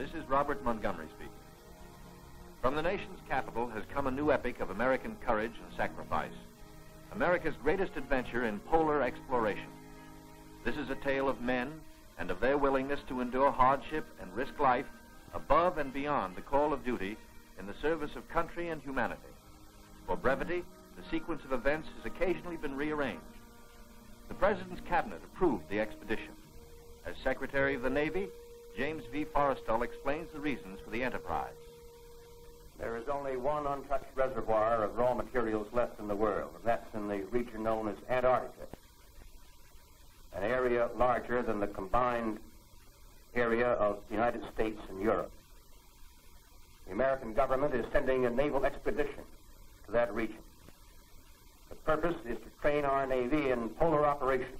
This is Robert Montgomery speaking. From the nation's capital has come a new epic of American courage and sacrifice, America's greatest adventure in polar exploration. This is a tale of men and of their willingness to endure hardship and risk life above and beyond the call of duty in the service of country and humanity. For brevity, the sequence of events has occasionally been rearranged. The President's Cabinet approved the expedition. As Secretary of the Navy, James V. Forrestal explains the reasons for the enterprise. There is only one untouched reservoir of raw materials left in the world, and that's in the region known as Antarctica, an area larger than the combined area of the United States and Europe. The American government is sending a naval expedition to that region. The purpose is to train our Navy in polar operations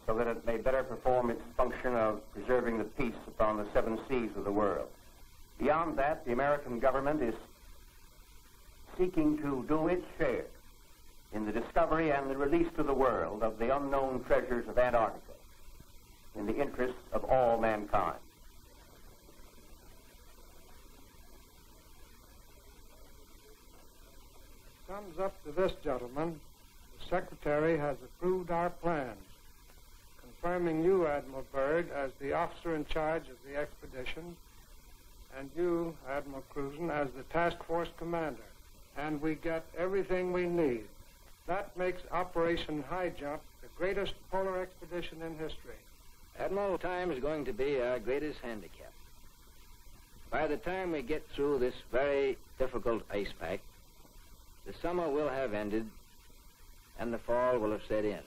so that it may better perform its function of preserving the peace upon the seven seas of the world. Beyond that, the American government is seeking to do its share in the discovery and the release to the world of the unknown treasures of Antarctica in the interests of all mankind. Comes up to this, gentlemen. The Secretary has approved our plans, confirming you, Admiral Byrd, as the officer in charge of the expedition, and you, Admiral Cruzen, as the task force commander. And we get everything we need. That makes Operation High Jump the greatest polar expedition in history. Admiral, time is going to be our greatest handicap. By the time we get through this very difficult ice pack, the summer will have ended and the fall will have set in.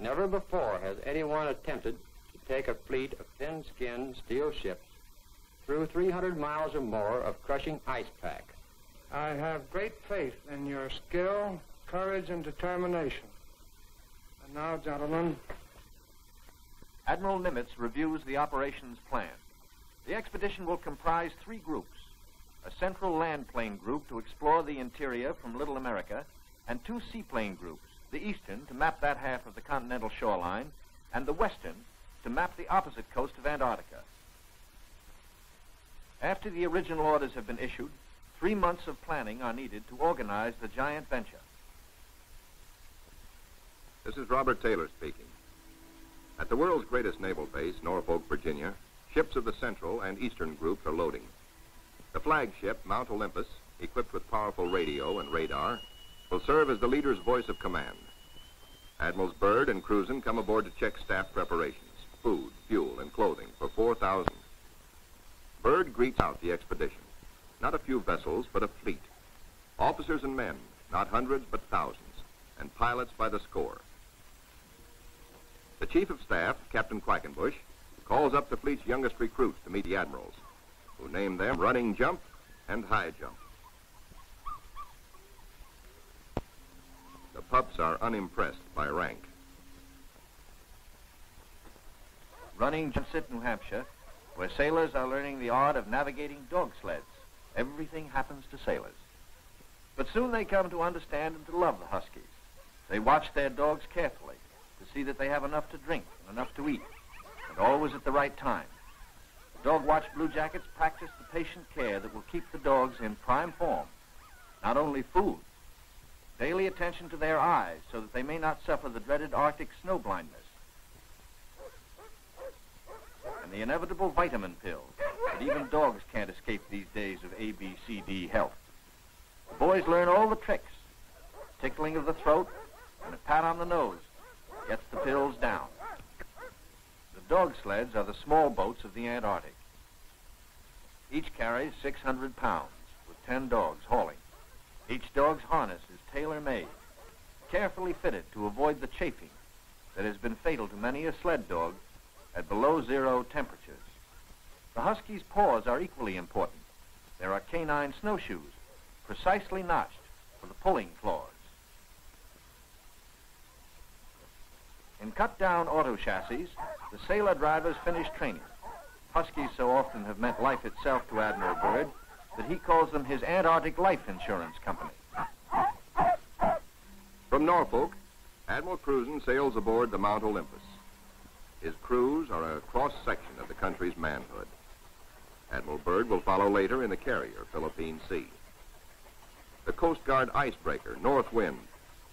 Never before has anyone attempted to take a fleet of thin-skinned steel ships through 300 miles or more of crushing ice pack. I have great faith in your skill, courage, and determination. And now, gentlemen. Admiral Nimitz reviews the operations plan. The expedition will comprise 3 groups: a central land plane group to explore the interior from Little America, and 2 seaplane groups, the eastern to map that half of the continental shoreline, and the western to map the opposite coast of Antarctica. After the original orders have been issued, 3 months of planning are needed to organize the giant venture. This is Robert Taylor speaking. At the world's greatest naval base, Norfolk, Virginia, ships of the Central and Eastern groups are loading. The flagship, Mount Olympus, equipped with powerful radio and radar, will serve as the leader's voice of command. Admirals Byrd and Cruzen come aboard to check staff preparations, food, fuel, and clothing for 4,000. Byrd greets out the expedition. Not a few vessels, but a fleet. Officers and men, not hundreds, but thousands, and pilots by the score. The Chief of Staff, Captain Quackenbush, calls up the fleet's youngest recruits to meet the admirals, who name them Running Jump and High Jump. The pups are unimpressed by rank. Running Jump, New Hampshire, where sailors are learning the art of navigating dog sleds. Everything happens to sailors. But soon they come to understand and to love the Huskies. They watch their dogs carefully to see that they have enough to drink and enough to eat, and always at the right time. The dog watch bluejackets practice the patient care that will keep the dogs in prime form. Not only food, daily attention to their eyes so that they may not suffer the dreaded Arctic snow blindness, and the inevitable vitamin pills that even dogs can't escape these days of A-B-C-D health. The boys learn all the tricks. Tickling of the throat and a pat on the nose gets the pills down. The dog sleds are the small boats of the Antarctic. Each carries 600 pounds, with 10 dogs hauling. Each dog's harness is tailor-made, carefully fitted to avoid the chafing that has been fatal to many a sled dog at below 0 temperatures. The Husky's paws are equally important. There are canine snowshoes, precisely notched for the pulling claws. In cut-down auto chassis, the sailor drivers finish training. Huskies so often have meant life itself to Admiral Byrd that he calls them his Antarctic Life Insurance Company. From Norfolk, Admiral Cruzen sails aboard the Mount Olympus. His crews are a cross-section of the country's manhood. Admiral Byrd will follow later in the carrier, Philippine Sea. The Coast Guard icebreaker, North Wind,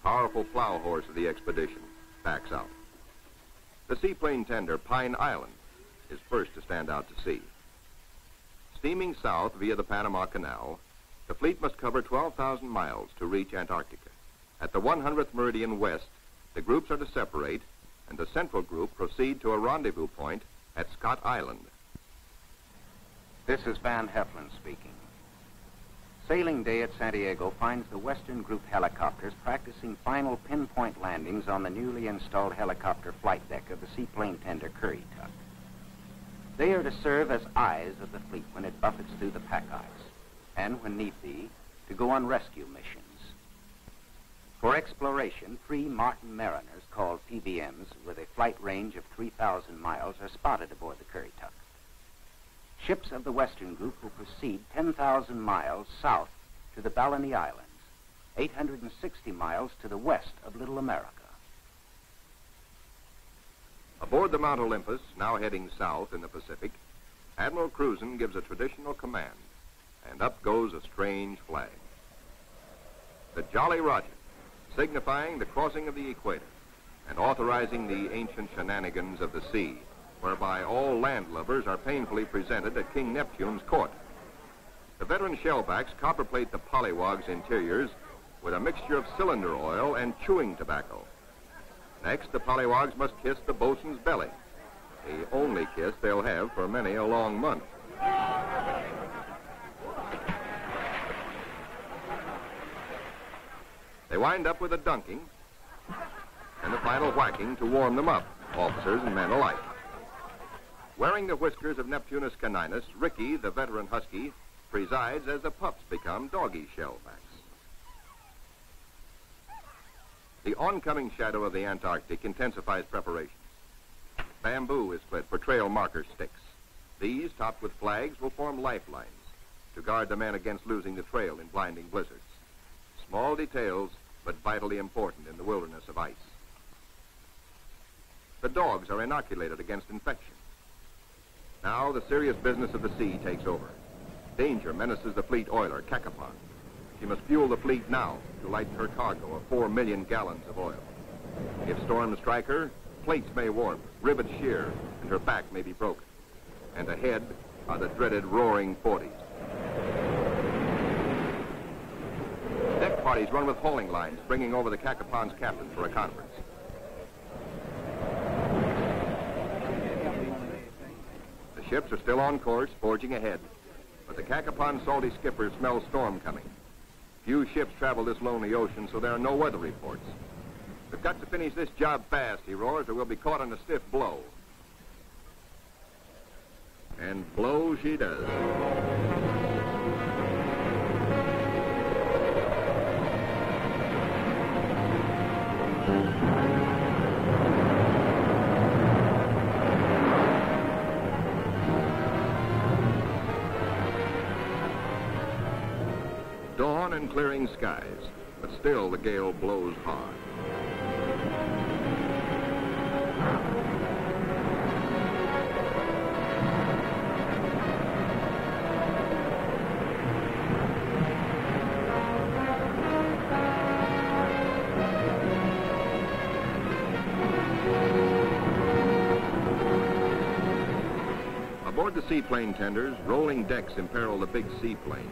powerful plow horse of the expedition, backs out. The seaplane tender, Pine Island, is first to stand out to sea. Steaming south via the Panama Canal, the fleet must cover 12,000 miles to reach Antarctica. At the 100th meridian west, the groups are to separate, and the central group proceed to a rendezvous point at Scott Island. This is Van Heflin speaking. Sailing day at Santiago finds the Western Group helicopters practicing final pinpoint landings on the newly installed helicopter flight deck of the seaplane tender Currituck. They are to serve as eyes of the fleet when it buffets through the pack ice, and when need be, to go on rescue missions. For exploration, 3 Martin Mariners, called PBMs, with a flight range of 3,000 miles, are spotted aboard the Currituck. Ships of the Western Group will proceed 10,000 miles south to the Balleny Islands, 860 miles to the west of Little America. Aboard the Mount Olympus, now heading south in the Pacific, Admiral Cruzen gives a traditional command, and up goes a strange flag. The Jolly Roger, signifying the crossing of the equator and authorizing the ancient shenanigans of the sea, whereby all landlubbers are painfully presented at King Neptune's court. The veteran shellbacks copperplate the pollywog's interiors with a mixture of cylinder oil and chewing tobacco. Next, the pollywogs must kiss the bosun's belly, the only kiss they'll have for many a long month. They wind up with a dunking and a final whacking to warm them up, officers and men alike. Wearing the whiskers of Neptunus caninus, Ricky, the veteran husky, presides as the pups become doggy shellbacks. The oncoming shadow of the Antarctic intensifies preparations. Bamboo is split for trail marker sticks. These, topped with flags, will form lifelines to guard the men against losing the trail in blinding blizzards. Small details, but vitally important in the wilderness of ice. The dogs are inoculated against infection. Now the serious business of the sea takes over. Danger menaces the fleet oiler, Cacapon. She must fuel the fleet now to light her cargo of 4 million gallons of oil. If storms strike her, plates may warp, rivets shear, and her back may be broken. And ahead are the dreaded roaring 40s. Deck parties run with hauling lines, bringing over the Cacapon's captain for a conference. The ships are still on course, forging ahead, but the Cacapon's salty skipper smells storm coming. Few ships travel this lonely ocean, so there are no weather reports. We've got to finish this job fast, he roars, or we'll be caught in a stiff blow. And blow she does. Dawn and clearing skies, but still the gale blows hard. Aboard the seaplane tenders, rolling decks imperil the big seaplanes.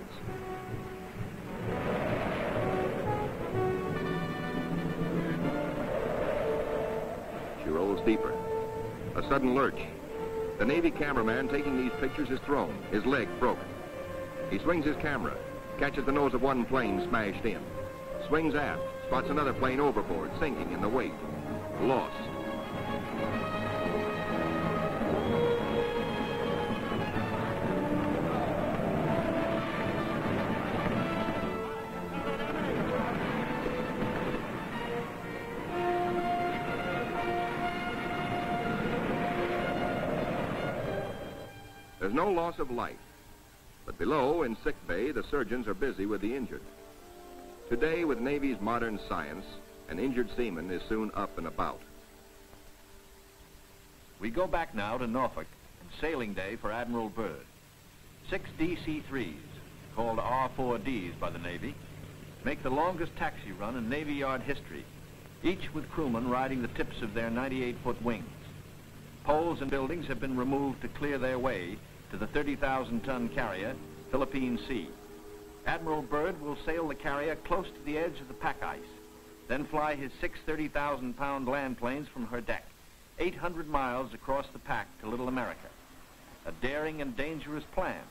She rolls deeper. A sudden lurch. The Navy cameraman taking these pictures is thrown, his leg broken. He swings his camera, catches the nose of one plane smashed in, swings aft, spots another plane overboard, sinking in the wake. Lost. There's no loss of life, but below, in sick bay, the surgeons are busy with the injured. Today, with Navy's modern science, an injured seaman is soon up and about. We go back now to Norfolk and sailing day for Admiral Byrd. 6 DC-3s, called R4Ds by the Navy, make the longest taxi run in Navy Yard history, each with crewmen riding the tips of their 98-foot wings. Poles and buildings have been removed to clear their way to the 30,000-ton carrier, Philippine Sea. Admiral Byrd will sail the carrier close to the edge of the pack ice, then fly his 6 30,000-pound land planes from her deck, 800 miles across the pack to Little America. A daring and dangerous plan,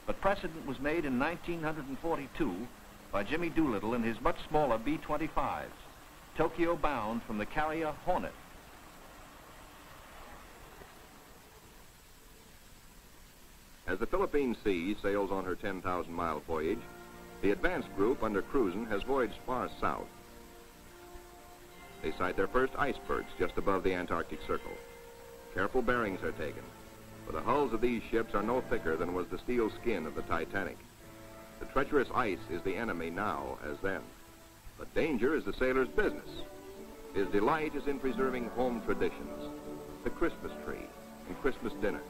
but precedent was made in 1942 by Jimmy Doolittle in his much smaller B-25s, Tokyo bound from the carrier Hornet. As the Philippine Sea sails on her 10,000-mile voyage, the advanced group under Cruzen has voyaged far south. They sight their first icebergs just above the Antarctic Circle. Careful bearings are taken, for the hulls of these ships are no thicker than was the steel skin of the Titanic. The treacherous ice is the enemy now as then, but danger is the sailor's business. His delight is in preserving home traditions, the Christmas tree and Christmas dinner.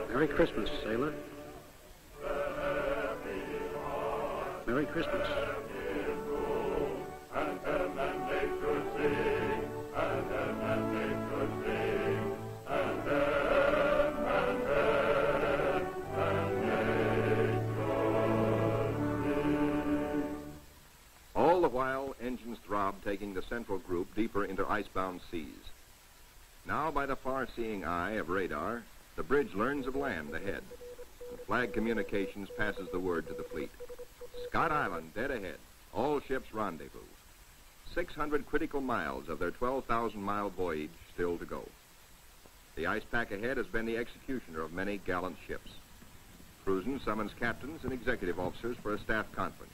Merry Christmas, sailor. Merry Christmas. All the while, engines throb, taking the central group deeper into icebound seas. Now, by the far-seeing eye of radar, the bridge learns of land ahead, and flag communications passes the word to the fleet. Scott Island dead ahead, all ships rendezvous. 600 critical miles of their 12,000-mile voyage still to go. The ice pack ahead has been the executioner of many gallant ships. Cruzen summons captains and executive officers for a staff conference.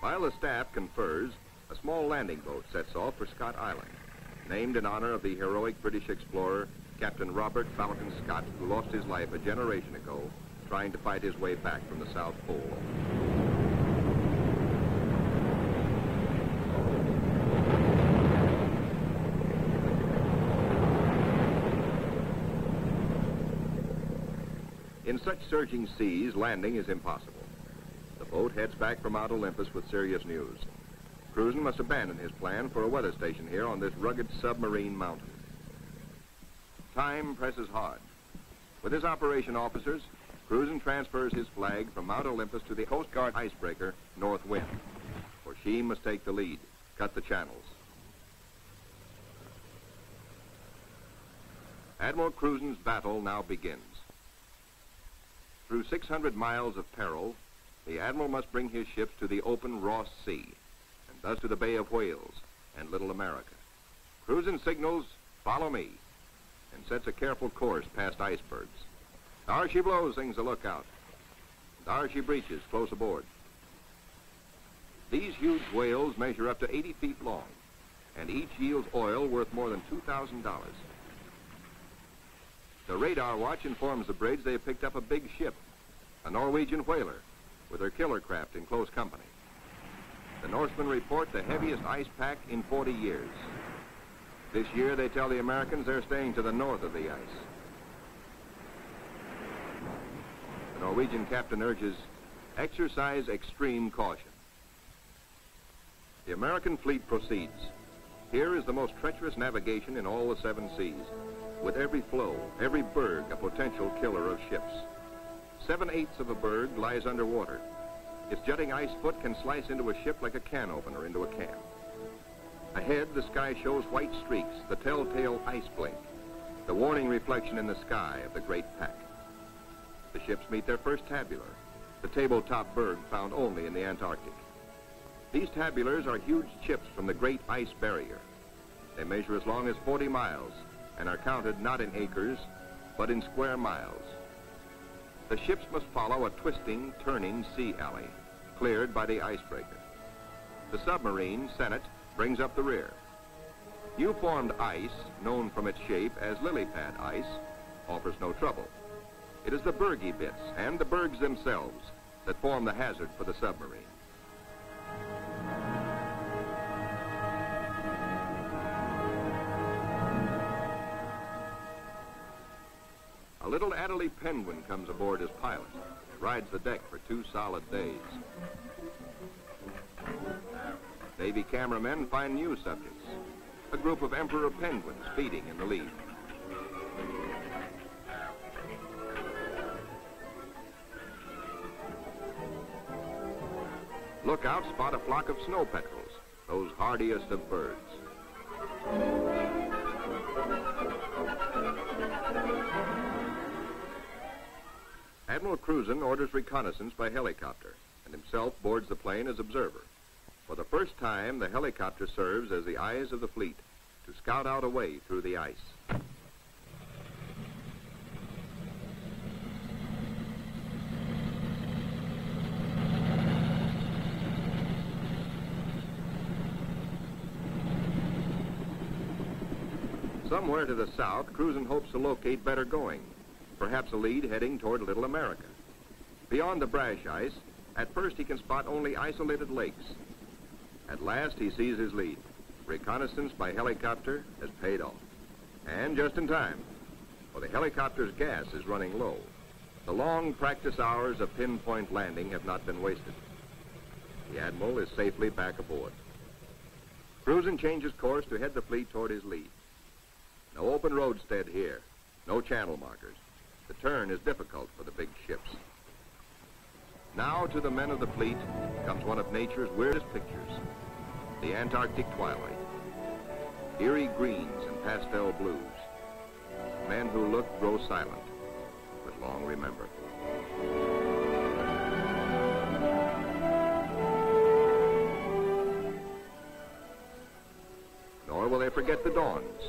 While the staff confers, a small landing boat sets off for Scott Island, named in honor of the heroic British explorer Captain Robert Falcon Scott, who lost his life a generation ago trying to fight his way back from the South Pole. In such surging seas, landing is impossible. The boat heads back for Mount Olympus with serious news. Cruzen must abandon his plan for a weather station here on this rugged submarine mountain. Time presses hard. With his operation officers, Cruzen transfers his flag from Mount Olympus to the Coast Guard icebreaker, North Wind, for she must take the lead, cut the channels. Admiral Cruzen's battle now begins. Through 600 miles of peril, the Admiral must bring his ships to the open Ross Sea, and thus to the Bay of Whales and Little America. Cruzen signals, "Follow me," and sets a careful course past icebergs. "There she blows," sings the lookout. "There she breaches," close aboard. These huge whales measure up to 80 feet long, and each yields oil worth more than $2,000. The radar watch informs the bridge they have picked up a big ship, a Norwegian whaler, with her killer craft in close company. The Norsemen report the heaviest ice pack in 40 years. This year, they tell the Americans they're staying to the north of the ice. The Norwegian captain urges, "Exercise extreme caution." The American fleet proceeds. Here is the most treacherous navigation in all the 7 seas, with every floe, every berg a potential killer of ships. 7/8 of a berg lies underwater. Its jutting ice foot can slice into a ship like a can opener into a can. Ahead, the sky shows white streaks, the telltale ice blink, the warning reflection in the sky of the great pack. The ships meet their first tabular, the tabletop berg found only in the Antarctic. These tabulars are huge chips from the great ice barrier. They measure as long as 40 miles and are counted not in acres, but in square miles. The ships must follow a twisting, turning sea alley, cleared by the icebreaker. The submarine, Senate, brings up the rear. New-formed ice, known from its shape as lily pad ice, offers no trouble. It is the bergy bits and the bergs themselves that form the hazard for the submarine. A little Adderley penguin comes aboard as pilot, rides the deck for 2 solid days. Navy cameramen find new subjects, a group of emperor penguins feeding in the lead. Lookouts spot a flock of snow petrels, those hardiest of birds. Admiral Cruzen orders reconnaissance by helicopter and himself boards the plane as observer. For the first time, the helicopter serves as the eyes of the fleet to scout out a way through the ice. Somewhere to the south, Cruzen hopes to locate better going, perhaps a lead heading toward Little America. Beyond the brash ice, at first he can spot only isolated lakes. At last he sees his lead. Reconnaissance by helicopter has paid off. And just in time, for the helicopter's gas is running low. The long practice hours of pinpoint landing have not been wasted. The Admiral is safely back aboard. Cruzen changes course to head the fleet toward his lead. No open roadstead here, no channel markers. The turn is difficult for the big ships. Now to the men of the fleet comes one of nature's weirdest pictures, the Antarctic twilight. Eerie greens and pastel blues. Men who look grow silent, but long remember. Nor will they forget the dawns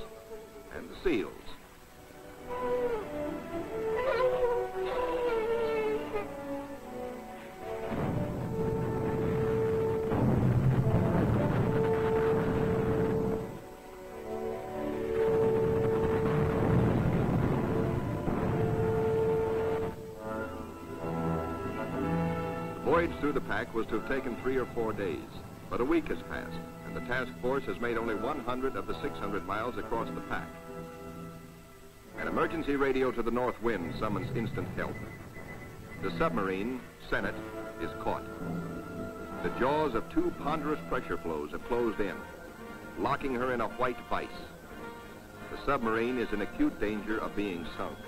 and the seals. The voyage through the pack was to have taken 3 or 4 days, but a week has passed, and the task force has made only 100 of the 600 miles across the pack. An emergency radio to the north wind summons instant help. The submarine, Senate, is caught. The jaws of 2 ponderous pressure flows have closed in, locking her in a white vice. The submarine is in acute danger of being sunk.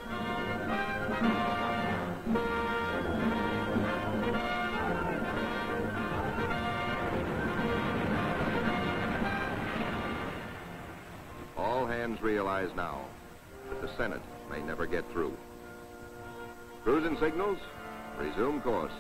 All hands realize now that the Senate may never get through. Cruzen signals, resume course.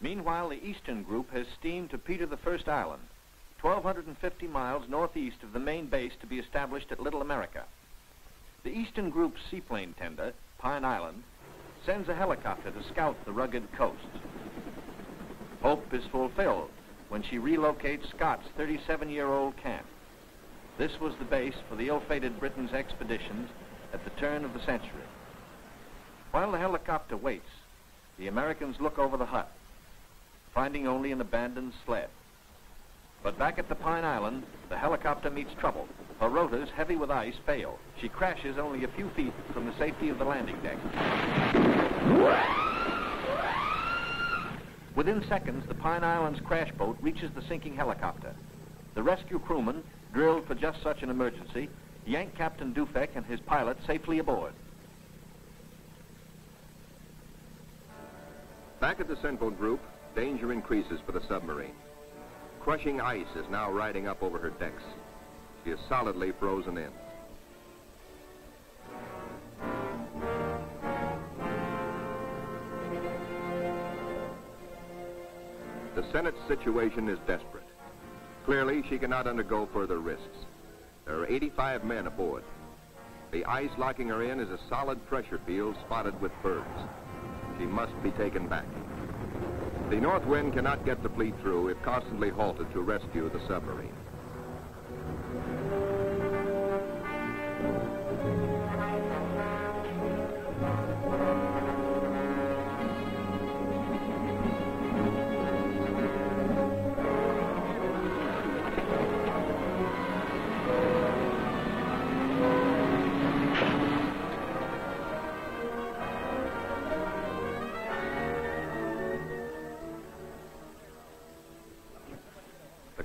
Meanwhile, the Eastern Group has steamed to Peter the First Island, 1,250 miles northeast of the main base to be established at Little America. The Eastern Group's seaplane tender, Pine Island, sends a helicopter to scout the rugged coast. Hope is fulfilled when she relocates Scott's 37-year-old camp. This was the base for the ill-fated Britain's expeditions at the turn of the century. While the helicopter waits, the Americans look over the hut, finding only an abandoned sled. But back at the Pine Island, the helicopter meets trouble. Her rotors, heavy with ice, fail. She crashes only a few feet from the safety of the landing deck. Within seconds, the Pine Island's crash boat reaches the sinking helicopter. The rescue crewmen, drilled for just such an emergency, yank Captain Dufek and his pilot safely aboard. Back at the Central Group, danger increases for the submarine. Crushing ice is now riding up over her decks. She is solidly frozen in. The Senate's situation is desperate. Clearly, she cannot undergo further risks. There are 85 men aboard. The ice locking her in is a solid pressure field spotted with bergs. She must be taken back. The north wind cannot get the fleet through if constantly halted to rescue the submarine.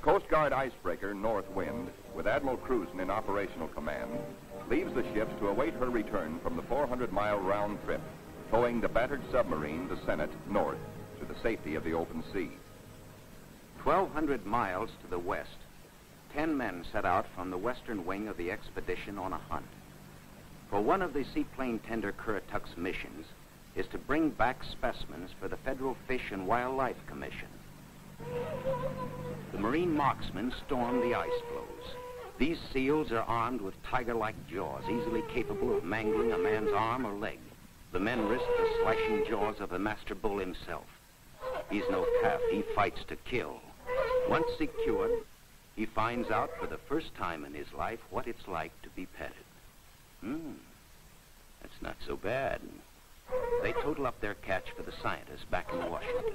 Coast Guard icebreaker North Wind, with Admiral Cruzen in operational command, leaves the ships to await her return from the 400-mile round trip, towing the battered submarine, the Senate, north to the safety of the open sea. 1,200 miles to the west, 10 men set out from the western wing of the expedition on a hunt. For one of the seaplane tender Currituck's missions is to bring back specimens for the Federal Fish and Wildlife Commission. The marine marksmen storm the ice floes. These seals are armed with tiger-like jaws, easily capable of mangling a man's arm or leg. The men risk the slashing jaws of the master bull himself. He's no calf, he fights to kill. Once secured, he finds out for the first time in his life what it's like to be petted. That's not so bad. They total up their catch for the scientists back in Washington.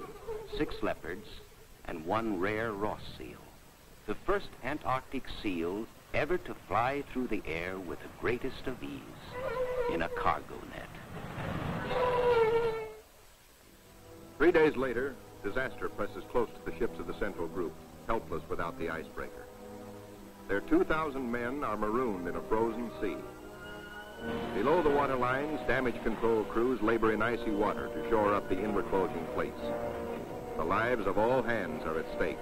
6 leopards, and 1 rare Ross seal. The first Antarctic seal ever to fly through the air with the greatest of ease in a cargo net. 3 days later, disaster presses close to the ships of the Central Group, helpless without the icebreaker. Their 2,000 men are marooned in a frozen sea. Below the water lines, damage control crews labor in icy water to shore up the inward closing plates. The lives of all hands are at stake.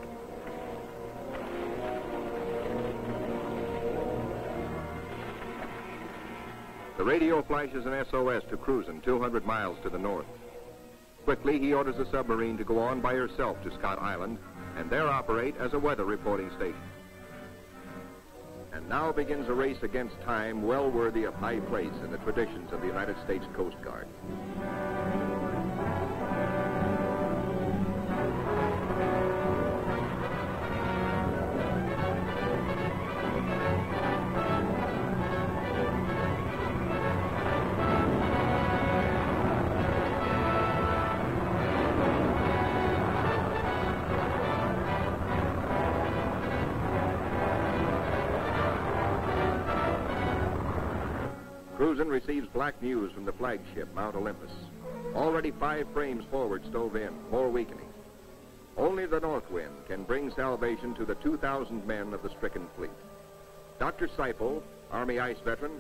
The radio flashes an SOS to Cruzen 200 miles to the north. Quickly, he orders the submarine to go on by herself to Scott Island and there operate as a weather reporting station. And now begins a race against time well worthy of high place in the traditions of the United States Coast Guard. Cruzen receives black news from the flagship, Mount Olympus. Already 5 frames forward stove in, more weakening. Only the north wind can bring salvation to the 2,000 men of the stricken fleet. Dr. Seipel, Army ice veteran,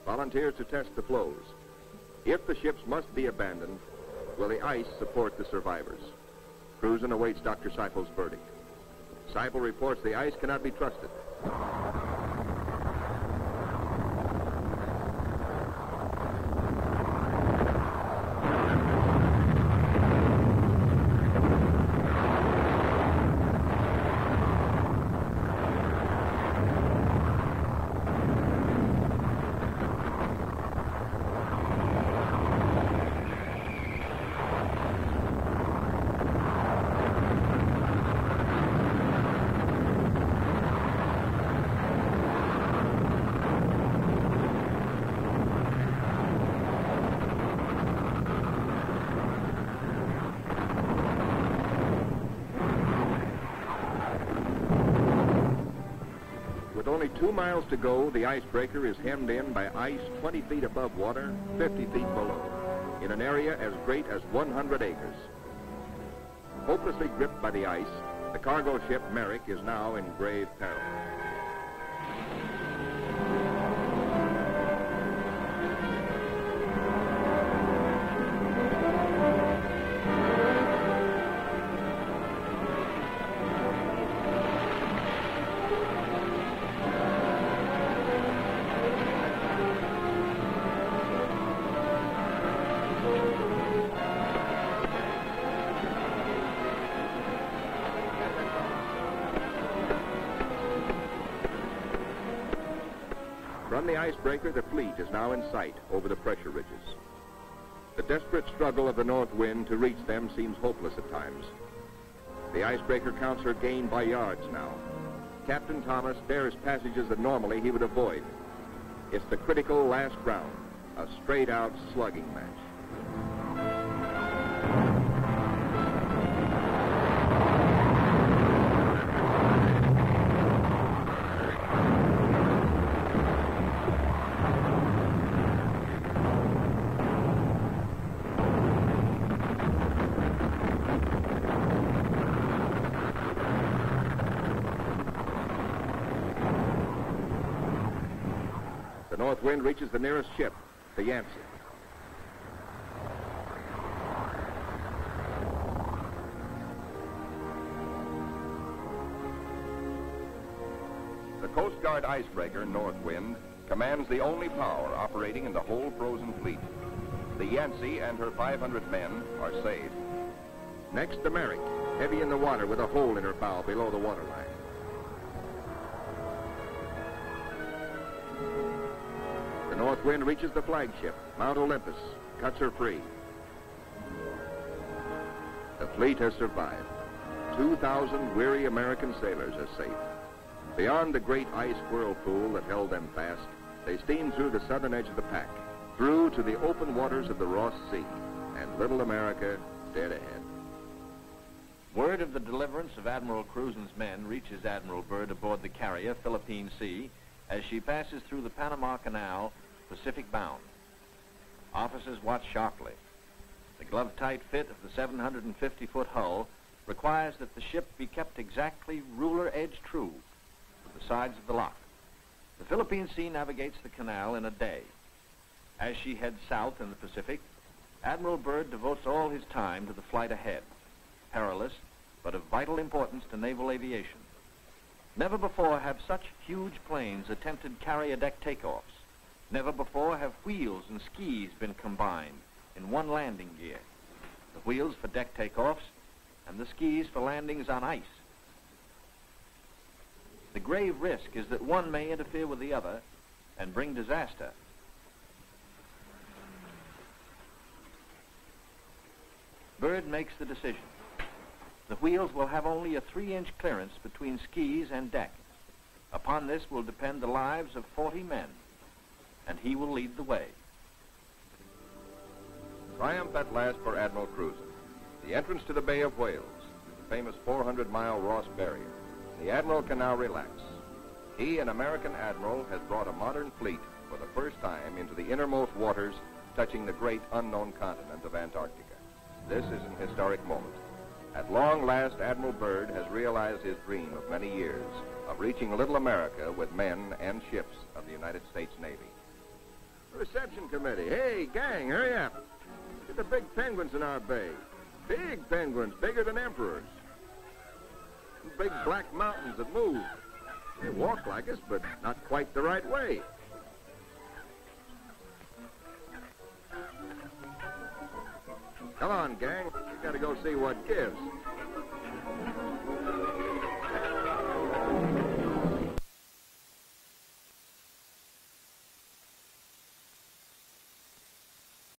volunteers to test the floes. If the ships must be abandoned, will the ice support the survivors? Cruzen awaits Dr. Seipel's verdict. Seipel reports the ice cannot be trusted. With only 2 miles to go, the icebreaker is hemmed in by ice 20 feet above water, 50 feet below, in an area as great as 100 acres. Hopelessly gripped by the ice, the cargo ship Merrick is now in grave peril. icebreaker, the fleet is now in sight over the pressure ridges. The desperate struggle of the north wind to reach them seems hopeless at times. The icebreaker counts her gain by yards now. Captain Thomas dares passages that normally he would avoid. It's the critical last round, a straight-out slugging match. The north wind reaches the nearest ship, the Yancey. The Coast Guard icebreaker, North Wind, commands the only power operating in the whole frozen fleet. The Yancey and her 500 men are saved. Next, the Merrick, heavy in the water with a hole in her bow below the waterline. The north wind reaches the flagship, Mount Olympus, cuts her free. The fleet has survived. 2,000 weary American sailors are safe. Beyond the great ice whirlpool that held them fast, they steamed through the southern edge of the pack, through to the open waters of the Ross Sea, and little America dead ahead. Word of the deliverance of Admiral Cruzen's men reaches Admiral Byrd aboard the carrier Philippine Sea as she passes through the Panama Canal, Pacific bound. Officers watch sharply. The glove-tight fit of the 750-foot hull requires that the ship be kept exactly ruler-edge true to the sides of the lock. The Philippine Sea navigates the canal in a day. As she heads south in the Pacific, Admiral Byrd devotes all his time to the flight ahead, perilous but of vital importance to naval aviation. Never before have such huge planes attempted carrier-deck takeoffs. Never before have wheels and skis been combined in one landing gear. The wheels for deck takeoffs and the skis for landings on ice. The grave risk is that one may interfere with the other and bring disaster. Byrd makes the decision. The wheels will have only a 3-inch clearance between skis and deck. Upon this will depend the lives of 40 men, and he will lead the way. Triumph at last for Admiral Cruzen. The entrance to the Bay of Whales, the famous 400-mile Ross Barrier. The Admiral can now relax. He, an American admiral, has brought a modern fleet for the first time into the innermost waters touching the great unknown continent of Antarctica. This is an historic moment. At long last, Admiral Byrd has realized his dream of many years of reaching little America with men and ships of the United States Navy. Reception committee. Hey, gang, hurry up. Look at the big penguins in our bay. Big penguins, bigger than emperors. Big black mountains that move. They walk like us, but not quite the right way. Come on, gang. We gotta go see what gives.